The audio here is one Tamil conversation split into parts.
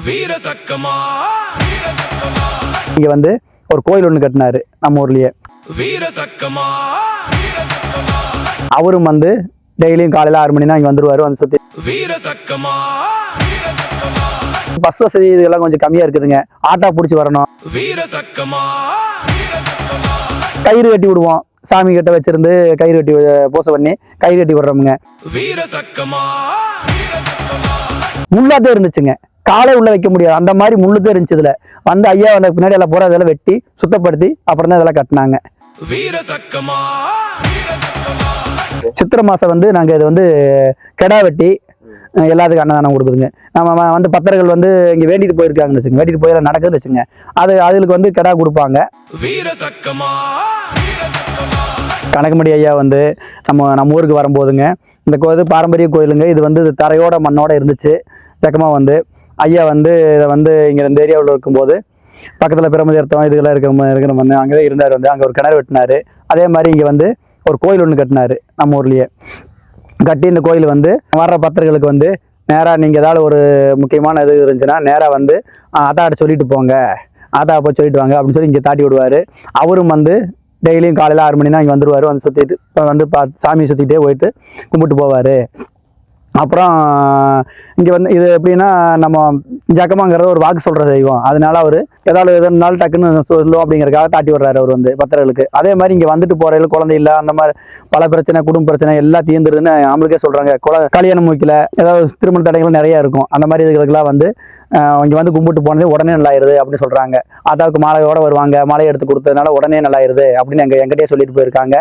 வீரசக்கமா இங்க வந்து ஒரு கோயில் ஒண்ணு கட்டினாரு நம்ம ஊர்லயே. வீரசக்கமா அவரும் வந்து டெய்லியும் காலையில 6 மணினா இங்க வந்துருவாரு. வந்து சுத்தி வீரசக்கமா பஸ் வசதி இதெல்லாம் கொஞ்சம் கம்மியா இருக்குதுங்க. ஆட்டா புடிச்சு வரணும். வீரசக்கமா கயிறு கட்டி விடுவோம். சாமி கிட்ட வச்சிருந்து கயிறு கட்டி பூசை பண்ணி கயிறு கட்டி விடுறோமுங்க. வீரசக்கமா முள்ளாதான் இருந்துச்சுங்க. காலை உள்ள வைக்க முடியாது, அந்த மாதிரி முள்ளுதான் இருந்துச்சு. இதுல வந்து ஐயா அந்த பின்னாடி எல்லாம் போற இதெல்லாம் வெட்டி சுத்தப்படுத்தி அப்புறம் தான் இதெல்லாம் கட்டினாங்க. வீரசக்கமா சித்திரை மாசம் வந்து நாங்க இது வந்து கெடா வெட்டி எல்லாத்துக்கும் அன்னதானம் கொடுக்குதுங்க. நம்ம வந்து பத்தர்கள் வந்து இங்க வேண்டிட்டு போயிருக்காங்கன்னு வச்சுங்க, வேண்டிட்டு போய் நடக்குதுன்னு வச்சுங்க, அதுக்கு வந்து கெடா கொடுப்பாங்க. வீரசக்கமா கணக்குமடி ஐயா வந்து நம்ம ஊருக்கு வரும்போதுங்க, இந்த கோயில் பாரம்பரிய கோயிலுங்க. இது வந்து தரையோட மண்ணோட இருந்துச்சு. ஜக்கமாக வந்து ஐயா வந்து இதை வந்து இங்கே இந்த ஏரியாவில் இருக்கும்போது பக்கத்தில் பிரம்மதீர்த்தம் இதுகளாம் இருக்கிற வந்து அங்கே இருந்தார். வந்து அங்கே ஒரு கிணறு வெட்டினார். அதே மாதிரி இங்கே வந்து ஒரு கோயில் ஒன்று கட்டினார் நம்ம ஊர்லேயே. கட்டி இந்த கோயில் வந்து வர்ற பக்தர்களுக்கு வந்து நேராக நீங்கள் ஏதாவது ஒரு முக்கியமான இது இருந்துச்சுன்னா நேராக வந்து ஆத்தாட்ட சொல்லிட்டு போங்க, ஆத்தா போய் சொல்லிட்டு வாங்க அப்படின்னு சொல்லி இங்கே தாட்டி விடுவார். அவரும் வந்து டெய்லியும் காலையில் 6 மணினா இங்கே வந்துடுவார். வந்து சுற்றிட்டு வந்து சாமியை சுற்றிட்டே போயிட்டு கும்பிட்டு போவார். அப்புறம் இங்கே வந்து இது எப்படின்னா நம்ம ஜக்கமாங்கிறத ஒரு வாக்கு சொல்கிற தெய்வம். அதனால அவர் ஏதாவது எதுனாலும் டக்குன்னு சொல்லுவோம் அப்படிங்கிறதுக்காக தாட்டி விடுறாரு அவர் வந்து பக்தர்களுக்கு. அதே மாதிரி இங்கே வந்துட்டு போகிறவங்க குழந்தை இல்லை, அந்த மாதிரி பல பிரச்சனை, குடும்ப பிரச்சனை எல்லாம் தீர்ந்துருதுன்னு நம்மளுக்கே சொல்கிறாங்க. கல்யாணம் வைக்கல, ஏதாவது திருமண தடைகள் நிறையா இருக்கும். அந்த மாதிரி இதுகளுக்கெல்லாம் வந்து இங்கே வந்து கும்பிட்டு போனதே உடனே நல்லாயிருது அப்படின்னு சொல்கிறாங்க. அதாவுக்கு மாலையோடு வருவாங்க, மாலையை எடுத்து கொடுத்ததுனால உடனே நல்லாயிருது அப்படின்னு எங்கிட்டே சொல்லிட்டு போயிருக்காங்க.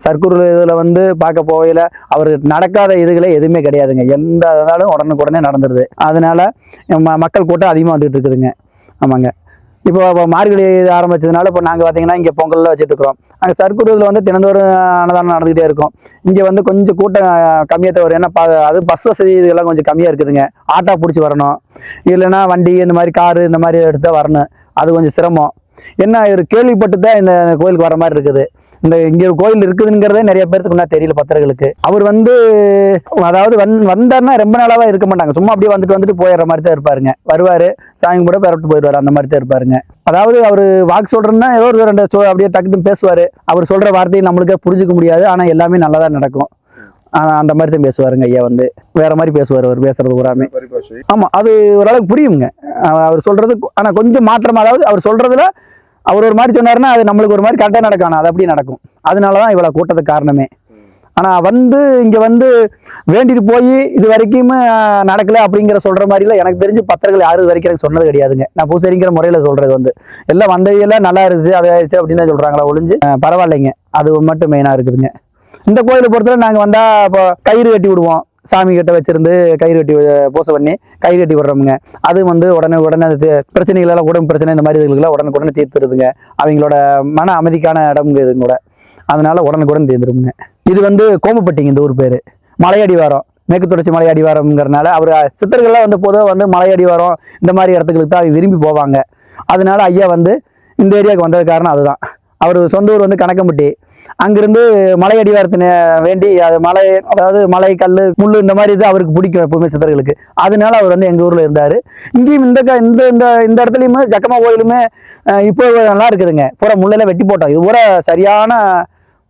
சர்க்குரு இதில் வந்து பார்க்க போகையில் அவர் நடக்காத இதுகளே எதுவுமே கிடையாதுங்க. எந்த இருந்தாலும் உடனுக்குடனே நடந்துருது. அதனால மக்கள் கூட்டம் அதிகமாக வந்துட்டு இருக்குதுங்க. ஆமாங்க. இப்போ மார்கழி ஆரம்பிச்சதுனால இப்போ நாங்கள் பார்த்தீங்கன்னா இங்கே பொங்கலில் வச்சுட்டு இருக்கிறோம். அங்கே சர்க்குரு இதில் வந்து தினந்தோறும் அன்னதானம் நடந்துகிட்டே இருக்கும். இங்கே வந்து கொஞ்சம் கூட்டம் கம்மியாக வரும். ஏன்னா அது பஸ் வசதி இதெல்லாம் கொஞ்சம் கம்மியாக இருக்குதுங்க. ஆட்டோ பிடிச்சி வரணும், இல்லைன்னா வண்டி இந்த மாதிரி காரு இந்த மாதிரி எடுத்து வரணும். அது கொஞ்சம் சிரமம். என்ன ஒரு கேள்விப்பட்டு தான் இந்த கோயிலுக்கு வர மாதிரி இருக்குது. இங்கே ஒரு கோயில் இருக்குதுங்கிறதே நிறைய பேருக்கு இன்னும் தெரியல பக்தர்களுக்கு. அவர் வந்து அதாவது வந்தாருன்னா ரொம்ப நாளாவே இருக்க மாட்டாங்க. சும்மா அப்படியே வந்துட்டு போயிடுற மாதிரி தான் இருப்பாருங்க. வருவார், சாமி கூட பெறப்பட்டு போயிடுவார். அந்த மாதிரி தான் இருப்பாருங்க. அதாவது அவர் வாக்கு சொல்றேன்னா ஏதோ ஒரு 2 அப்படியே டக்குன்னு பேசுவார். அவர் சொல்ற வார்த்தையை நம்மளுக்கே புரிஞ்சுக்க முடியாது. ஆனால் எல்லாமே நல்லா தான் நடக்கும். அந்த மாதிரி தான் பேசுவாருங்க ஐயா. வந்து வேற மாதிரி பேசுவார் அவர் பேசுறது பூராமே. ஆமா, அது ஓரளவுக்கு புரியுங்க அவர் சொல்றது. ஆனா கொஞ்சம் மாற்றம், அதாவது அவர் சொல்றதுல அவர் ஒரு மாதிரி சொன்னாருன்னா அது நம்மளுக்கு ஒரு மாதிரி கரெக்டாக நடக்கும். அது அப்படி நடக்கும். அதனாலதான் இவ்வளவு கூட்டத்துக்கு காரணமே. ஆனா வந்து இங்க வந்து வேண்டிட்டு போய் இது வரைக்குமே நடக்கல அப்படிங்கிற சொல்ற மாதிரிலாம் எனக்கு தெரிஞ்சு பக்தர்கள் யாரும் இது வரைக்கும் எனக்கு சொன்னது கிடையாதுங்க. நான் பூசரிங்கிற முறையில சொல்றது வந்து எல்லாம் வந்தவையெல்லாம் நல்லா இருந்துச்சு, அது ஆயிடுச்சு அப்படின்னு சொல்றாங்களா ஒழிஞ்சு பரவாயில்லைங்க. அது மட்டும் மெயினா இருக்குதுங்க. இந்த கோயிலை பொறுத்தவரை நாங்கள் வந்தால் இப்போ கயிறு கட்டி விடுவோம். சாமி கிட்ட வச்சிருந்து கயிறு கட்டி பூசை பண்ணி கயிறு கட்டி விடுறோமுங்க. அது வந்து உடனே பிரச்சனைகள் எல்லாம், உடம்பு பிரச்சனை இந்த மாதிரி இதுகளுக்கெல்லாம் உடனுக்குடனே தீர்த்துருதுங்க. அவங்களோட மன அமைதிக்கான இடம்ங்க இது கூட. அதனால உடனுக்குடன் தீர்ந்துருங்க. இது வந்து கோம்பப்பட்டிங்க இந்த ஊர் பேர். மலையடிவாரம், மேற்கு தொடர்ச்சி மலையடிவாரம்ங்கிறனால அவர் சித்தர்கள்லாம் வந்து பொதுவாக வந்து மலையடிவாரம் இந்த மாதிரி இடத்துக்கு தான் அவங்க விரும்பி போவாங்க. அதனால ஐயா வந்து இந்த ஏரியாவுக்கு வந்தது காரணம் அதுதான். அவர் சொந்த ஊர் வந்து கணக்கம்பட்டி. அங்கிருந்து மலை அடிவாரத்தின வேண்டி அது மலை, அதாவது மலை, கல், முள்ளு இந்த மாதிரி இது அவருக்கு பிடிக்கும் எப்பவுமே சித்தர்களுக்கு. அதனால அவர் வந்து எங்கள் ஊரில் இருந்தார். இங்கேயும் இந்த இடத்துலையுமே ஜக்கமா கோயிலுமே இப்போ நல்லா இருக்குதுங்க. பூரா முள்ளெல்லாம் வெட்டி போட்டோம். இது பூரா சரியான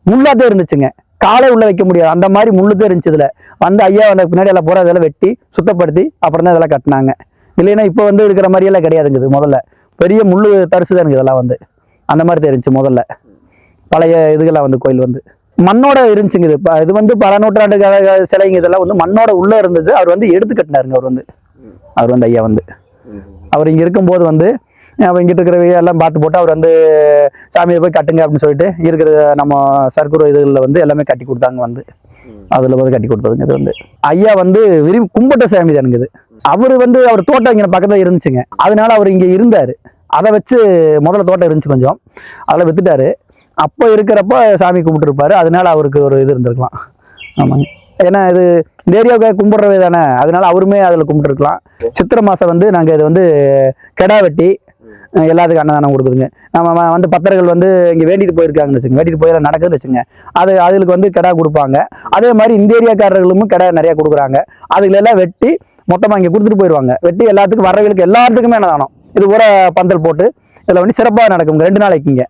முள்ளாதான் இருந்துச்சுங்க. காலை உள்ள வைக்க முடியாது, அந்த மாதிரி முள்ளுதான் இருந்துச்சு. இதில் வந்து ஐயா அந்த பின்னாடி எல்லாம் பூரா இதெல்லாம் வெட்டி சுத்தப்படுத்தி அப்புறம் தான் இதெல்லாம் கட்டினாங்க. இல்லைன்னா இப்போ வந்து இருக்கிற மாதிரியெல்லாம் கிடையாதுங்குது. முதல்ல பெரிய முள்ளு தரிசு தானுங்க இதெல்லாம் வந்து. அந்த மாதிரி தெரிஞ்சு முதல்ல பழைய இதுகள்லாம் வந்து கோயில் வந்து மண்ணோட இருந்துச்சுங்க. இது வந்து பல நூற்றாண்டு சிலைங்க இதெல்லாம் வந்து மண்ணோட உள்ள இருந்தது. அவர் வந்து எடுத்து கட்டினாருங்க. அவர் வந்து ஐயா வந்து அவர் இங்க இருக்கும்போது வந்து இங்கிட்ட இருக்கிற எல்லாம் பார்த்து போட்டு அவர் வந்து சாமியை போய் கட்டுங்க அப்படின்னு சொல்லிட்டு இருக்கிற நம்ம சர்க்குரு இதுகளில் வந்து எல்லாமே கட்டி கொடுத்தாங்க. வந்து அதுல வந்து கட்டி கொடுத்ததுங்க. இது வந்து ஐயா வந்து விரும்பி கும்பிட்ட சாமி தானுங்க. அவர் வந்து அவர் தோட்டம் இங்க பக்கத்துல இருந்துச்சுங்க. அதனால அவர் இங்க இருந்தாரு. அதை வச்சு முதல்ல தோட்டம் இருந்துச்சு கொஞ்சம், அதில் வித்துட்டாரு. அப்போ இருக்கிறப்ப சாமி கும்பிட்டு இருப்பாரு. அதனால அவருக்கு ஒரு இது இருந்திருக்கலாம். ஆமாங்க. ஏன்னா இது இந்த ஏரியாவுக்கு கும்பிட்றவே தானே, அதனால அவருமே அதில் கும்பிட்டுருக்கலாம். சித்திரை மாதம் வந்து நாங்கள் இது வந்து கெடா வெட்டி எல்லாத்துக்கும் அன்னதானம் கொடுக்குதுங்க. நம்ம வந்து பக்தர்கள் வந்து இங்கே வேண்டிட்டு போயிருக்காங்கன்னு வச்சுங்க, வேண்டிட்டு போய் நடக்குதுன்னு வச்சுங்க, அதுகளுக்கு வந்து கிடா கொடுப்பாங்க. அதே மாதிரி இந்த ஏரியாக்காரர்களும் கிடா நிறையா கொடுக்குறாங்க. அதுகளெல்லாம் வெட்டி மொத்தமாக இங்கே கொடுத்துட்டு போயிடுவாங்க. வெட்டி எல்லாத்துக்கும் வர்றவங்களுக்கு எல்லாத்துக்குமே அன்னதானம். இது கூட பந்தல் போட்டு இதில் வந்து சிறப்பாக நடக்குங்க 2 நாளைக்குங்க.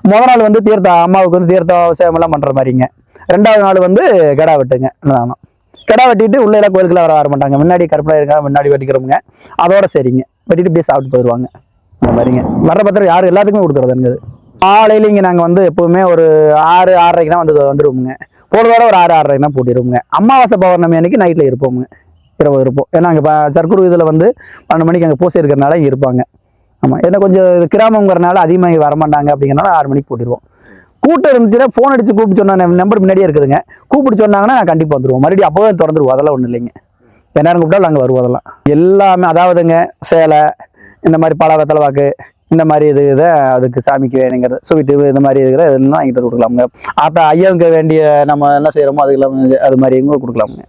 முதல் நாள் வந்து தீர்த்தம், அம்மாவுக்கு வந்து தீர்த்த அவசியமெல்லாம் பண்ணுற மாதிரிங்க. 2வது நாள் வந்து கிடா வெட்டுங்க, அன்னதானம். கிடா வெட்டிட்டு உள்ள எல்லாம் கோயிலுக்குலாம் வர மாட்டாங்க. முன்னாடி கருப்பணம் இருக்காங்க, முன்னாடி வெட்டிக்கிறவங்க அதோட சரிங்க, வெட்டிட்டு இப்படியே சாப்பிட்டு போயிடுவாங்க. அந்த மாதிரிங்க வர்ற பத்திரம் யாரும் எல்லாத்துக்குமே கொடுக்குறதுங்க. காலையில் இங்கே நாங்கள் வந்து எப்போவுமே ஒரு 6, 6:30க்குனா வந்துடுவோமுங்க. பொழுதோட ஒரு 6, 6:30க்குனா பூட்டிடுவோங்க. அமாவாசை பௌர்ணமி அன்னைக்கு நைட்டில் இருப்போமுங்க, இரவு இருப்போம். ஏன்னா அங்கே சர்க்குரு இதில் வந்து 12 மணிக்கு அங்கே பூசை இருக்கிறனால இங்கே இருப்பாங்க. ஆமாம், ஏன்னா கொஞ்சம் இது கிராமங்கிறனால அதிகமாக இங்கே வரமாட்டாங்க. அப்படிங்கிறனால 6 மணிக்கு போட்டிடுவோம். கூட்டம் இருந்துச்சுன்னா ஃபோன் அடித்து கூப்பிட்டு சொன்ன நம்பர் முன்னாடியே இருக்குதுங்க. கூப்பிட்டு சொன்னாங்கன்னா நான் கண்டிப்பாக வந்துடுவோம். மறுபடியும் அப்போவே திறந்துருவோம். அதெல்லாம் ஒன்றும் இல்லைங்க. நேரம் கூப்பிட்டாலும் நாங்கள் வருவோம். அதெல்லாம் எல்லாமே அதாவதுங்க சேலை, இந்த மாதிரி பழ வெத்தலை வாக்கு, இந்த மாதிரி இதை அதுக்கு சாமிக்கு வேணுங்கிறது ஸ்வீட்டு, இந்த மாதிரி இருக்கிற இதெல்லாம் வாங்கிட்டு கொடுக்கலாமுங்க. ஐயாவுக்கு வேண்டிய நம்ம என்ன செய்கிறோமோ அதுக்கெல்லாம் அது மாதிரி கொடுக்கலாமுங்க.